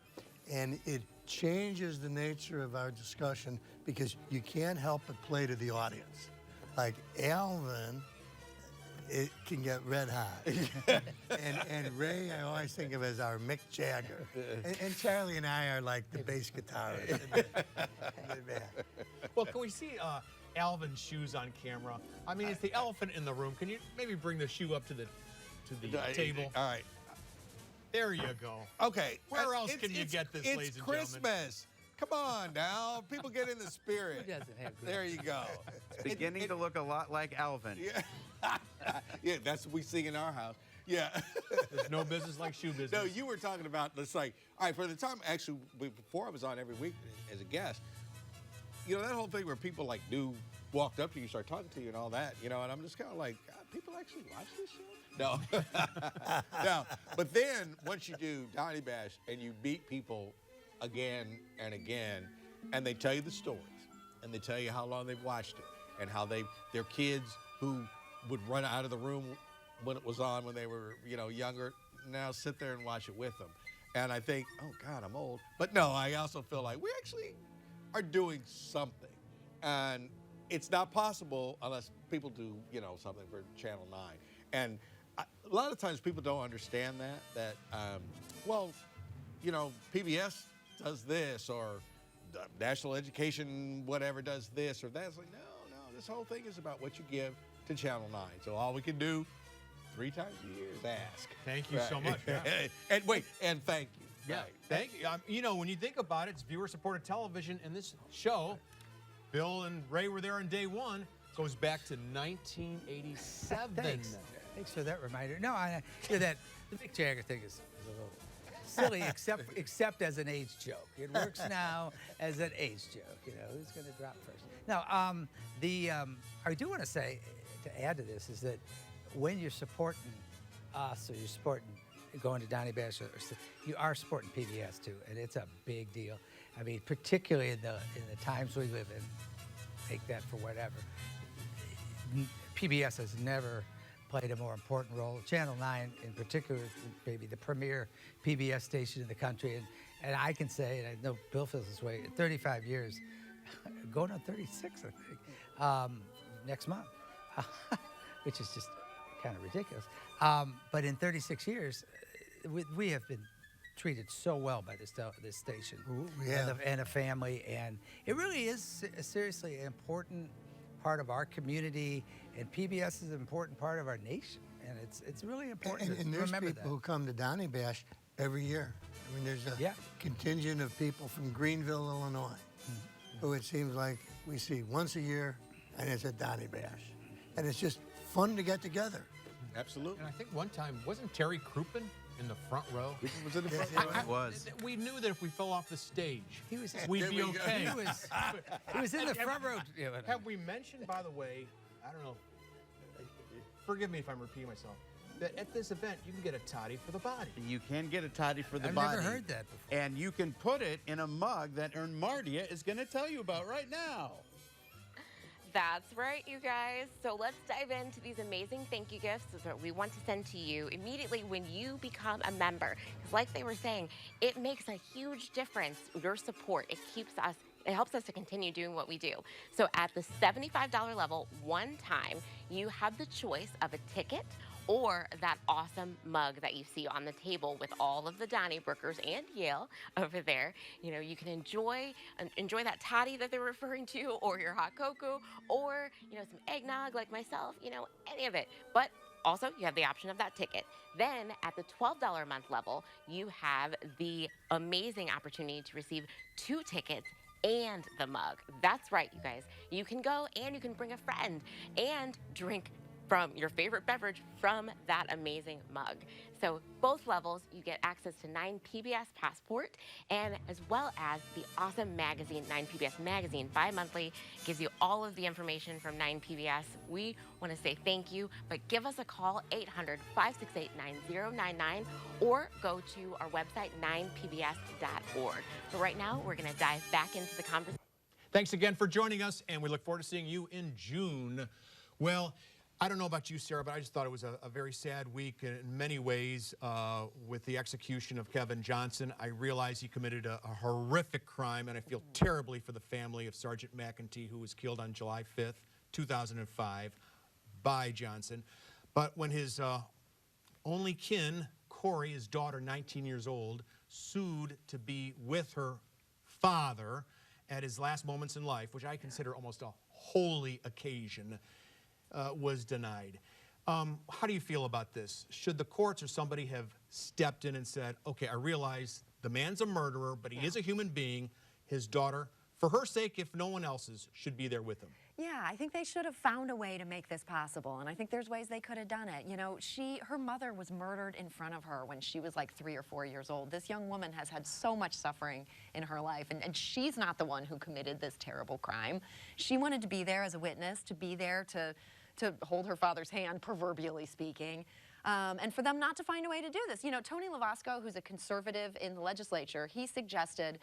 and it changes the nature of our discussion because you can't help but play to the audience. Like Alvin, it can get red hot. and Ray, I always think of as our Mick Jagger. And Charlie and I are like the bass guitarists in the band. Well, can we see Alvin's shoes on camera? I mean, it's the elephant in the room. Can you maybe bring the shoe up to the table? All right. There you go. Okay. Where else can you get this, ladies and gentlemen? It's Christmas. Come on now. People get in the spirit. Who doesn't have good There you go. It's beginning to look a lot like Alvin. Yeah. Yeah, that's what we sing in our house. Yeah. There's no business like shoe business. No, you were talking about, it's like, all right, for the time, actually, before I was on every week as a guest, you know, that whole thing where people like walked up to you, start talking to you and all that, you know, and I'm just kind of like, God, people actually watch this show? No. No. But then once you do Donny Bash and you beat people again and again, and they tell you the stories, and they tell you how long they've watched it, and how their kids who would run out of the room when it was on when they were, you know, younger, now sit there and watch it with them. And I think, oh God, I'm old. But no, I also feel like we actually are doing something. And it's not possible unless people do, you know, something for Channel 9. And a lot of times people don't understand that well, you know, PBS does this, or National Education whatever does this or that. It's like, no, this whole thing is about what you give to Channel 9. So all we can do 3 times a year is ask. Thank you so much. Yeah. And wait, and thank you. Yeah, Right. thank you. You know, when you think about it, it's viewer-supported television, and this show, Bill and Ray were there on day 1, goes back to 1987. Thanks for that reminder. No, you know, that the Mick Jagger thing is a little silly, except as an age joke. It works now as an age joke. You know, who's going to drop first? Now, I do want to say, to add to this, is that when you're supporting us, or you're supporting going to Donny Bash, you are supporting PBS too, and it's a big deal. I mean, particularly in the times we live in, take that for whatever. PBS has never played a more important role. Channel 9 in particular is maybe the premier PBS station in the country, and I can say, and I know Bill feels this way, in 35 years, going on 36, I think, next month, which is just kind of ridiculous. But in 36 years, we have been treated so well by this station and a family, and it really is seriously an important part of our community, and PBS is an important part of our nation, and it's really important and to there's remember people that. who come to Donny Bash every year. I mean, there's a contingent of people from Greenville, Illinois, who it seems like we see once a year, and it's at Donny Bash, and it's just fun to get together. Absolutely. And I think one time, wasn't Terry Crouppen in the front row? He was in the front row. It was. We knew that if we fell off the stage, we'd There be we go. okay. He was in the front row. Have we mentioned, by the way, I don't know, forgive me if I'm repeating myself, that at this event, you can get a toddy for the body. You can get a toddy for the I've body. never heard that before. And you can put it in a mug that Mardia is going to tell you about right now. That's right, you guys. So let's dive into these amazing thank you gifts that we want to send to you immediately when you become a member. Because like they were saying, it makes a huge difference, your support. It helps us to continue doing what we do. So at the $75 level, one time, you have the choice of a ticket or that awesome mug that you see on the table with all of the Donnybrookers and Yale over there. You know, you can enjoy that toddy that they're referring to, or your hot cocoa, or, you know, some eggnog like myself, you know, any of it. But also, you have the option of that ticket. Then at the $12 a month level, you have the amazing opportunity to receive 2 tickets and the mug. That's right, you guys. You can go and you can bring a friend and drink from your favorite beverage from that amazing mug. So both levels, you get access to 9 PBS Passport, and as well as the awesome magazine, 9 PBS Magazine, bi-monthly, gives you all of the information from 9 PBS. We want to say thank you, but give us a call, 800-568-9099, or go to our website, 9pbs.org. But right now, we're going to dive back into the conversation. Thanks again for joining us, and we look forward to seeing you in June. Well, I don't know about you, Sarah, but I just thought it was a very sad week in many ways with the execution of Kevin Johnson. I realize he committed a horrific crime, and I feel terribly for the family of Sergeant McEntee, who was killed on July 5th, 2005, by Johnson. But when his only kin, Corey, his daughter, 19 years old, sued to be with her father at his last moments in life, which I consider almost a holy occasion, was denied. How do you feel about this? Should the courts or somebody have stepped in and said, okay, I realize the man's a murderer, but he is a human being. his daughter, for her sake, if no one else's, should be there with him. Yeah, I think they should have found a way to make this possible, and I think there's ways they could have done it. You know, her mother was murdered in front of her when she was like 3 or 4 years old. This young woman has had so much suffering in her life, and she's not the one who committed this terrible crime. She wanted to be there as a witness, to be there to hold her father's hand, proverbially speaking. And for them not to find a way to do this. You know, Tony Lovasco, who's a conservative in the legislature, he suggested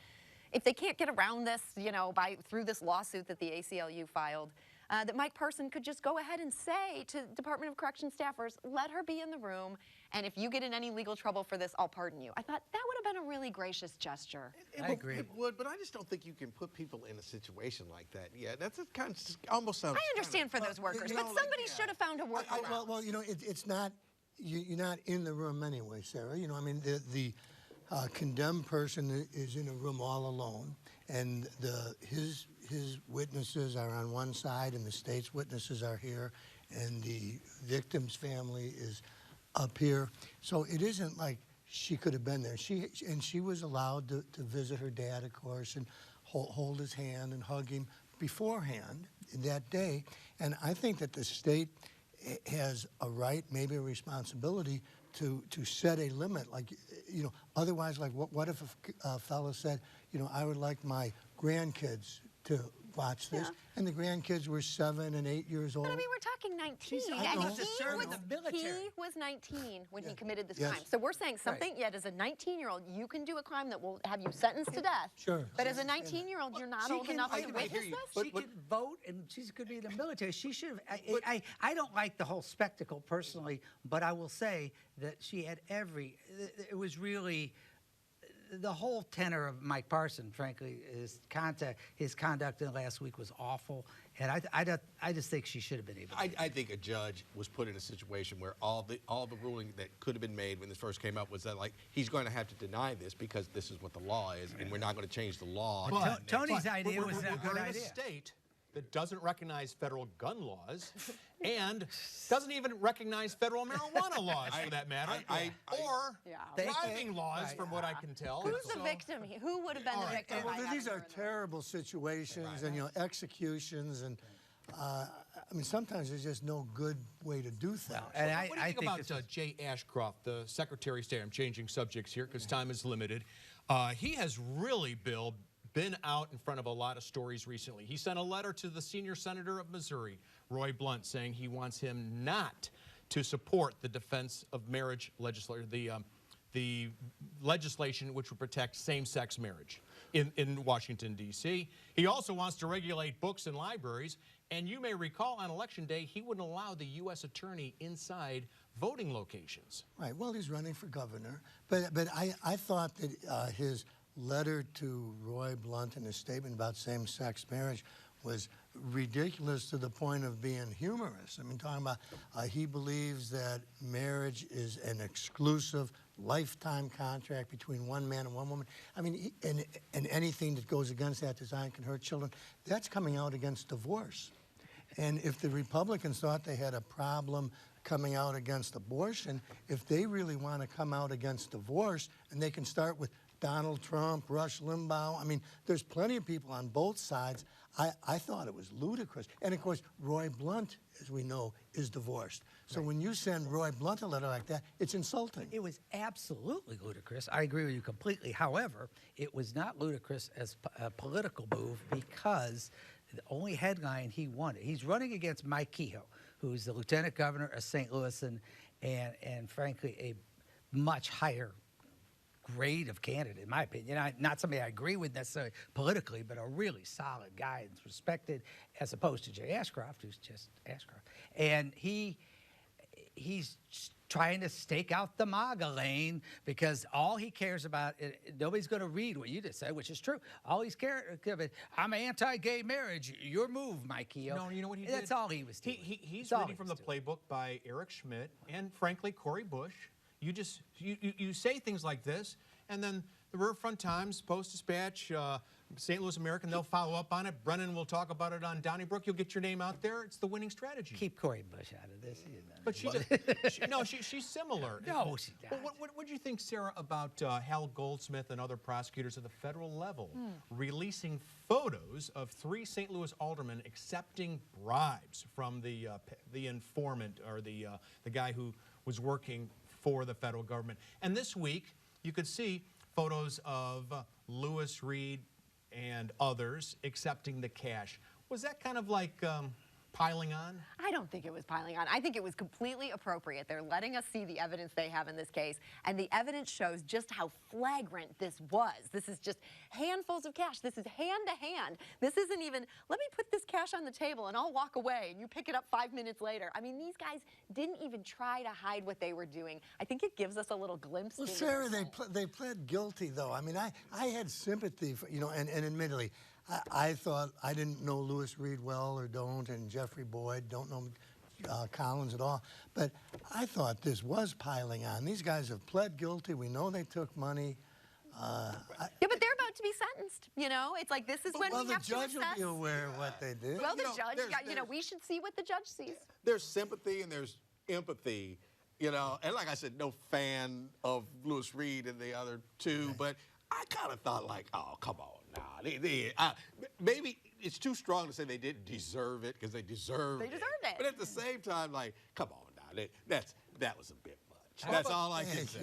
if they can't get around this, you know, through this lawsuit that the ACLU filed, that Mike Parson could just go ahead and say to Department of Corrections staffers, let her be in the room, and if you get in any legal trouble for this, I'll pardon you. I thought that would have been a really gracious gesture. I agree. It would, but I just don't think you can put people in a situation like that. Yeah, that's a kind of almost sounds. I understand for those workers, you know, but somebody should have found a workaround. Well, you know, it's not, you're not in the room anyway, Sarah. You know, I mean, the condemned person is in a room all alone, and his witnesses are on one side, and the state's witnesses are here, and the victim's family is up here. So it isn't like she could have been there. She was allowed to visit her dad, of course, and hold his hand and hug him beforehand that day. And I think that the state has a right, maybe a responsibility, to set a limit. Like, you know, otherwise, like, what if a fellow said, you know, I would like my grandkids to watch this, and the grandkids were 7 and 8 years old. But I mean, we're talking 19. He was 19 when he committed this crime. So we're saying something, yet as a 19-year-old, you can do a crime that will have you sentenced to death. Sure. But as a 19-year-old, you're not old enough to witness this? She could vote, and she could be in the military. She should have. I don't like the whole spectacle personally, but I will say that she had it was really, the whole tenor of Mike Parson, frankly, his conduct in the last week was awful, and I just think she should have been able to. I think a judge was put in a situation where all the ruling that could have been made when this first came up was that, like, he's going to have to deny this because this is what the law is, and we're not going to change the law. But Tony's idea was a good We're in a idea. state that doesn't recognize federal gun laws and doesn't even recognize federal marijuana laws, for that matter, or driving laws, from what I can tell. Who's the victim? Who would have been the victim? Well, these are terrible situations, and, you know, executions, and I mean, sometimes there's just no good way to do things. And what do you think about Jay Ashcroft, the Secretary of State? I'm changing subjects here because time is limited. He has really, Bill, been out in front of a lot of stories recently. He sent a letter to the senior senator of Missouri, Roy Blunt, saying he wants him not to support the defense of marriage legislation, the legislation which would protect same-sex marriage in Washington, D.C. He also wants to regulate books and libraries, and you may recall on Election Day, he wouldn't allow the U.S. attorney inside voting locations. Right, well, he's running for governor, but I thought that his letter to Roy Blunt and his statement about same-sex marriage was ridiculous to the point of being humorous. I mean, talking about he believes that marriage is an exclusive lifetime contract between one man and one woman. I mean, and anything that goes against that design can hurt children. That's coming out against divorce. And if the Republicans thought they had a problem coming out against abortion, if they really want to come out against divorce, and they can start with Donald Trump, Rush Limbaugh. I mean, there's plenty of people on both sides. I thought it was ludicrous. And, of course, Roy Blunt, as we know, is divorced. So when you send Roy Blunt a letter like that, it's insulting. It was absolutely ludicrous. I agree with you completely. However, it was not ludicrous as a political move because the only headline he wanted, he's running against Mike Kehoe, who's the lieutenant governor of St. Louis and frankly, a much higher grade of candidate, in my opinion. Not somebody I agree with necessarily politically, but a really solid guy and respected, as opposed to Jay Ashcroft, who's just Ashcroft. And he's trying to stake out the MAGA lane because all he cares about, nobody's going to read what you just said, which is true. All he's caring about, I'm anti-gay marriage. Your move, Mike Kehoe. No, you know what he did? That's all he was doing. He's reading from the playbook by Eric Schmidt and, frankly, Cory Bush. You say things like this, and then the Riverfront Times, Post-Dispatch, St. Louis American, they'll follow up on it. Brennan will talk about it on Donnybrook. You'll get your name out there. It's the winning strategy. Keep Corey Bush out of this. But she's similar. No, she's not. What do you think, Sarah, about Hal Goldsmith and other prosecutors at the federal level releasing photos of 3 St. Louis aldermen accepting bribes from the informant or the guy who was working for the federal government? And this week, you could see photos of Reid and others accepting the cash. Was that kind of like piling on? I don't think it was piling on. I think it was completely appropriate. They're letting us see the evidence they have in this case, and the evidence shows just how flagrant this was. This is just handfuls of cash. This is hand to hand. This isn't even, let me put this cash on the table and I'll walk away and you pick it up 5 minutes later. I mean, these guys didn't even try to hide what they were doing. I think it gives us a little glimpse. Well, Sarah, they pled guilty, though. I mean, I had sympathy for, and admittedly, I thought, I didn't know Reid well or don't, and Jeffrey Boyd, don't know Collins at all, but I thought this was piling on. These guys have pled guilty. We know they took money. Yeah, but they're about to be sentenced, It's like, this is when we have to assess. Well, the judge will be aware of what they did. Well, the judge, we should see what the judge sees. There's sympathy and there's empathy, and like I said, no fan of Reid and the other two, right. But I kind of thought like, oh, come on. Nah, maybe it's too strong to say they didn't deserve it because they deserved it. But at the same time, like, come on now, that was a bit much. That's all I can say.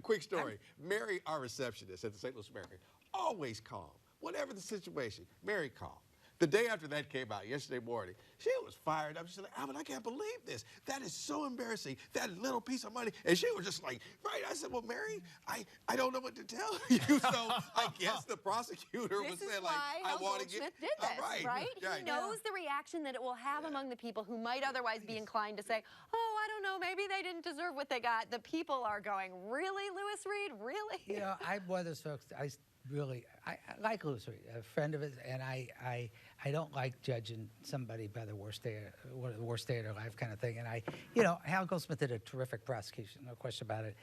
Quick story. Mary, our receptionist at the St. Louis American, always calm. Whatever the situation, Mary calm. The day after that came out, yesterday morning, she was fired up. She said, Alvin, I can't believe this. That is so embarrassing, that little piece of money. And she was just like, right. I said, well, Mary, I don't know what to tell you. So I guess the prosecutor was saying, like, I want to get... Did this, right? He knows the reaction that it will have among the people who might otherwise be inclined to say, oh, I don't know, maybe they didn't deserve what they got. The people are going, really, Reid? Really? I'm one of those folks, I like Reid, a friend of his, and I don't like judging somebody by one of the worst day of their life kind of thing. And Hal Goldsmith did a terrific prosecution, no question about it.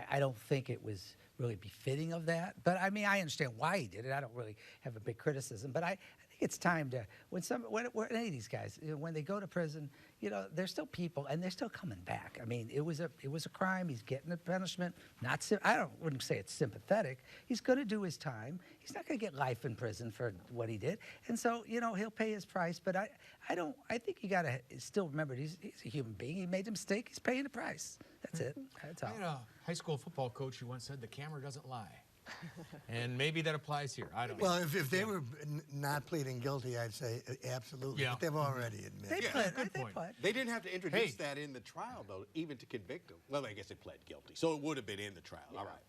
I don't think it was really befitting of that, but I mean, I understand why he did it. I don't really have a big criticism, but I think it's time to, when any of these guys, when they go to prison, they're still people and they're still coming back. I mean, it was a crime. He's getting a punishment. Wouldn't say it's sympathetic. He's going to do his time. He's not going to get life in prison for what he did, and so he'll pay his price. But I think you got to still remember he's a human being. He made a mistake. He's paying the price. That's it. That's all. I had a high school football coach who once said the camera doesn't lie. And maybe that applies here. I don't know. Well, if they were not pleading guilty, I'd say absolutely. Yeah. But they've already admitted. Good point. They didn't have to introduce that in the trial, though, even to convict them. Well, I guess they pled guilty, so it would have been in the trial. All right.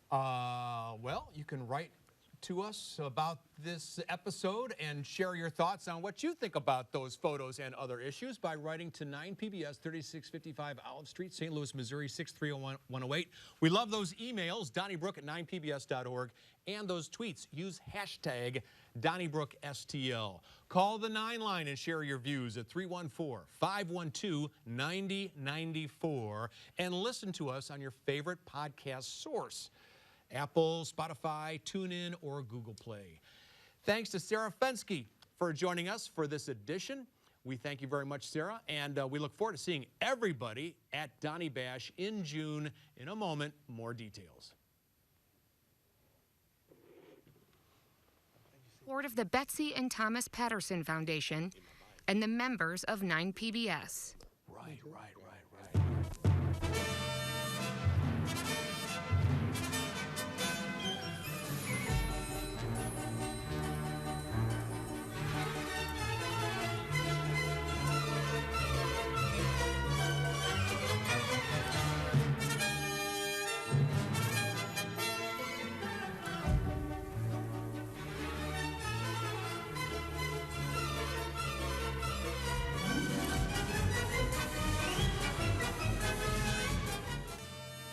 Well, you can write to us about this episode and share your thoughts on what you think about those photos and other issues by writing to 9PBS 3655 Olive Street, St. Louis, Missouri 6301108. We love those emails, Donnybrook at 9pbs.org, and those tweets. Use hashtag DonnybrookSTL. Call the 9 line and share your views at 314-512-9094 and listen to us on your favorite podcast source. Apple, Spotify, TuneIn, or Google Play. Thanks to Sarah Fenske for joining us for this edition. We thank you very much, Sarah, and we look forward to seeing everybody at Donny Bash in June. In a moment, more details. Board of the Betsy and Thomas Patterson Foundation and the members of 9PBS. Right.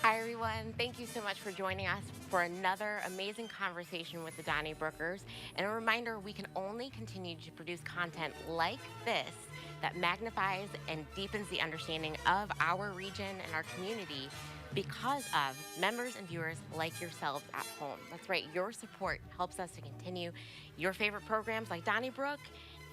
Hi, everyone. Thank you so much for joining us for another amazing conversation with the Donnybrookers. And a reminder, we can only continue to produce content like this that magnifies and deepens the understanding of our region and our community because of members and viewers like yourselves at home. That's right, your support helps us to continue your favorite programs like Donnybrook,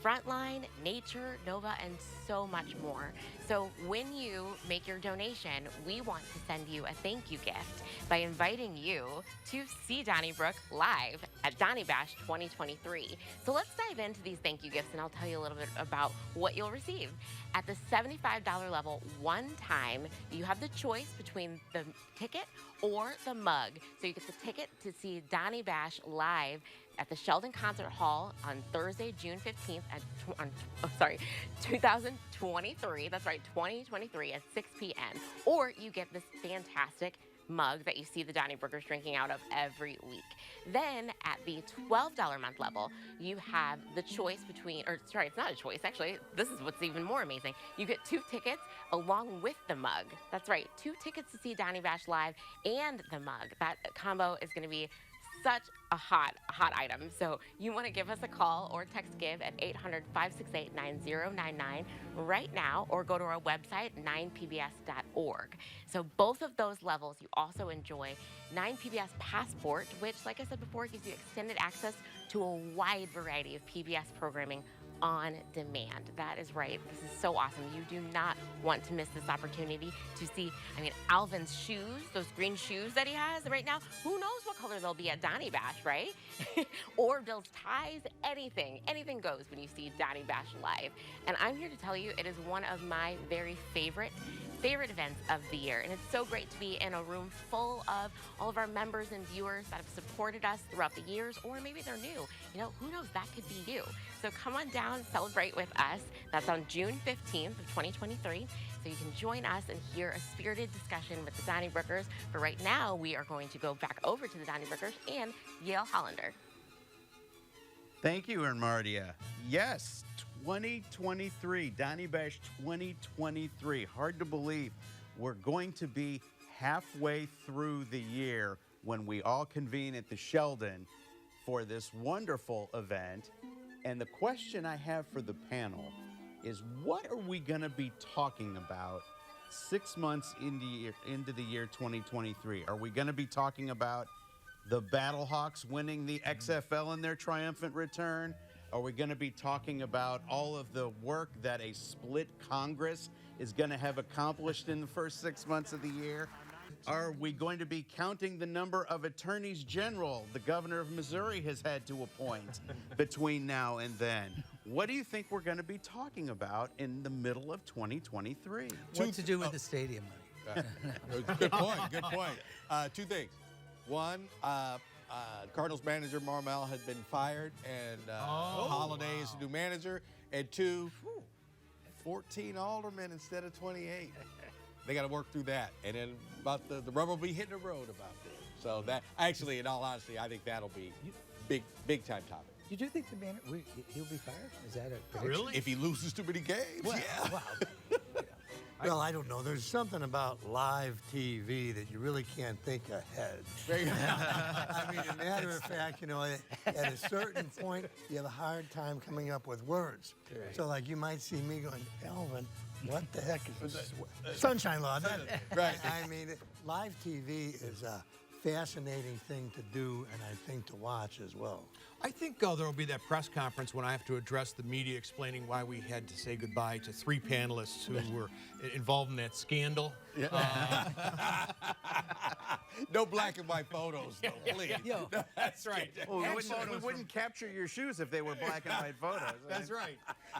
Frontline, Nature, Nova, and so much more. So when you make your donation, we want to send you a thank you gift by inviting you to see Donnybrook live at Donny Bash 2023. So let's dive into these thank you gifts, and I'll tell you a little bit about what you'll receive. At the $75 level, one time, you have the choice between the ticket or the mug. So you get the ticket to see Donny Bash live at the Sheldon Concert Hall on Thursday, June 15th at 2023. That's right, 2023 at 6 p.m. Or you get this fantastic mug that you see the Donnybrokers drinking out of every week. Then at the $12 month level, you have the choice between, or sorry, it's not a choice, actually. This is what's even more amazing. You get 2 tickets along with the mug. That's right, 2 tickets to see Donny Bash live and the mug. That combo is going to be such a hot item. So you want to give us a call or text GIVE at 800-568-9099 right now, or go to our website, 9pbs.org. So both of those levels, you also enjoy 9PBS Passport, which, like I said before, gives you extended access to a wide variety of PBS programming on demand. That is right. This is so awesome. You do not want to miss this opportunity to see, Alvin's shoes, those green shoes that he has right now. Who knows what color they'll be at Donny Bash, right? Or Bill's ties, anything goes when you see Donny Bash live. And I'm here to tell you, it is one of my very favorite events of the year. And it's so great to be in a room full of all of our members and viewers that have supported us throughout the years, or maybe they're new. Who knows, that could be you. So come on down, celebrate with us. That's on June 15th of 2023. So you can join us and hear a spirited discussion with the Donnybrokers. For right now, we are going to go back over to the Donnybrokers and Yale Hollander. Thank you, Martia. Yes, 2023, Donny Bash 2023. Hard to believe we're going to be halfway through the year when we all convene at the Sheldon for this wonderful event. And the question I have for the panel is, what are we going to be talking about 6 months into the year 2023? Are we going to be talking about the Battlehawks winning the XFL in their triumphant return? Are we going to be talking about all of the work that a split Congress is going to have accomplished in the first 6 months of the year? Are we going to be counting the number of attorneys general the governor of Missouri has had to appoint between now and then? What do you think we're going to be talking about in the middle of 2023? What to do with the stadium money? Good point. Good point. 2 things. One, Cardinals manager Marmel had been fired, and Holiday is the new manager. And 2, 14 aldermen instead of 28. They got to work through that. And then about the rubber will be hitting the road about this. So that, actually, in all honesty, I think that'll be big time topic. You do think the man he'll be fired? Is that a prediction? Really? If he loses too many games, well, yeah. Wow. Well, I don't know. There's something about live TV that you really can't think ahead. I mean, as a matter of fact, at a certain point, you have a hard time coming up with words. Right. So, like, you might see me going, Alvin, what the heck is this? Sunshine Law. Right. I mean, live TV is a fascinating thing to do, and I think to watch as well. I think there will be that press conference when I have to address the media explaining why we had to say goodbye to 3 panelists who were involved in that scandal. Yeah. No black and white photos, though, please. Yo, that's right. Well, we wouldn't capture your shoes if they were black and white photos. That's right.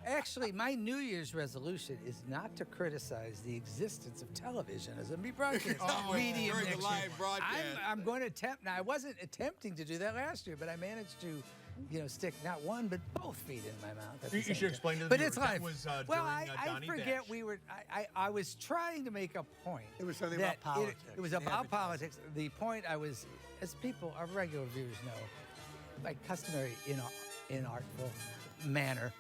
Actually, my New Year's resolution is not to criticize the existence of television as a broadcast medium during next the live year. broadcast. I'm going to attempt. Now, I wasn't attempting to do that last year, but I managed to, stick not one but both feet in my mouth. At the You same should time. explain to the But viewers. it's live. That was well, during I Donny forget Bash. we were. I was trying to make a point. It was something that about politics. It was about politics. The point I was, as people, our regular viewers know, my customary inartful manner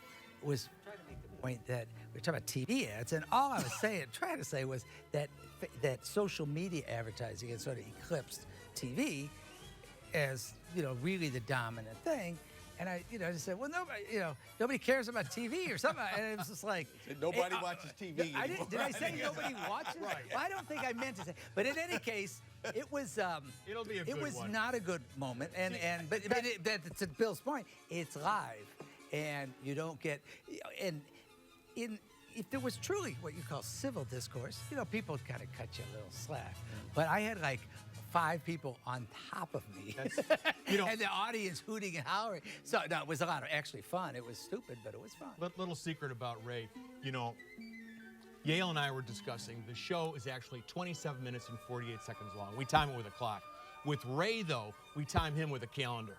was trying to make the point that we're talking about TV ads, and all I was trying to say was that social media advertising had sort of eclipsed TV as really the dominant thing, And I, just said, well, nobody cares about TV or something. And it was just like Nobody watches TV anymore. Did I say nobody watches? Right. Well, I don't think I meant to say. But in any case, it was. It'll be a good It was one. not a good moment. But to Bill's point, it's live, and you don't get. And if there was truly what you call civil discourse, people kind of cut you a little slack. But I had like 5 people on top of me, and the audience hooting and hollering. So no, it was a lot of actually fun. It was stupid, but it was fun. Little secret about Ray, Yale and I were discussing the show is actually 27 minutes and 48 seconds long. We time it with a clock. With Ray, though, we time him with a calendar.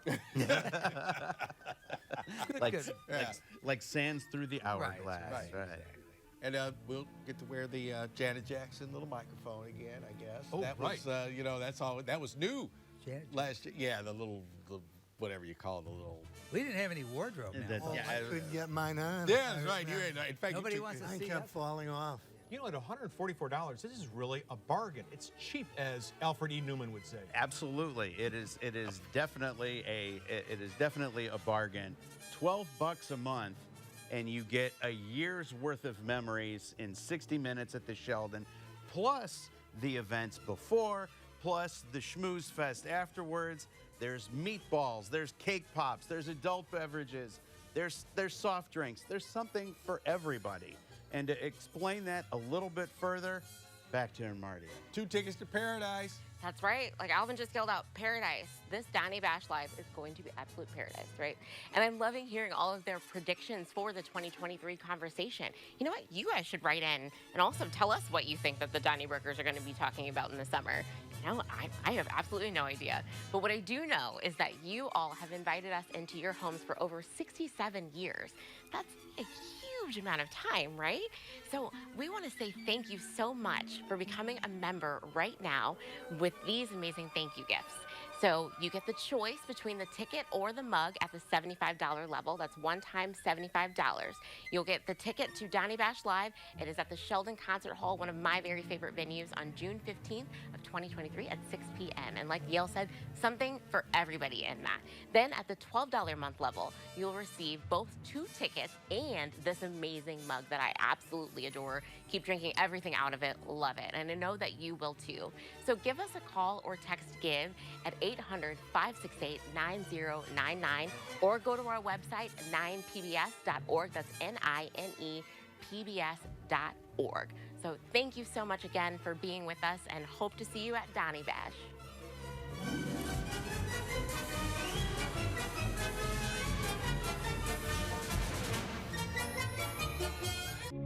Like sands through the hourglass. Right. And we'll get to wear the Janet Jackson little microphone again, I guess. Oh, that right. was, that's all. That was new Janet last year. Yeah, the whatever you call the little. We didn't have any wardrobe now. Oh, I couldn't get mine on. Yeah, that's right. In fact, Nobody wants to Mine see kept us. falling off. At $144, this is really a bargain. It's cheap, as Alfred E. Newman would say. Absolutely, it is definitely a bargain. $12 a month, and you get a year's worth of memories in 60 minutes at the Sheldon, plus the events before, plus the schmooze fest afterwards. There's meatballs, there's cake pops, there's adult beverages, there's soft drinks. There's something for everybody. And to explain that a little bit further, back to Marty. 2 tickets to Paradise. That's right. Like Alvin just yelled out, paradise. This Donnie Bash Live is going to be absolute paradise, right? And I'm loving hearing all of their predictions for the 2023 conversation. You know what? You guys should write in and also tell us what you think that the Donnybrokers are going to be talking about in the summer. I have absolutely no idea. But what I do know is that you all have invited us into your homes for over 67 years. That's a huge amount of time, right? So we want to say thank you so much for becoming a member right now with these amazing thank you gifts. So you get the choice between the ticket or the mug at the $75 level. That's one time $75. You'll get the ticket to Donnie Bash Live. It is at the Sheldon Concert Hall, one of my very favorite venues, on June 15th of 2023 at 6 p.m. And like Yale said, something for everybody in that. Then at the $12 a month level, you'll receive both 2 tickets and this amazing mug that I absolutely adore. Keep drinking everything out of it. Love it. And I know that you will too. So give us a call or text GIVE at 800-568-9099 or go to our website, 9pbs.org. That's NINEPBS.org. So thank you so much again for being with us and hope to see you at Donnie Bash.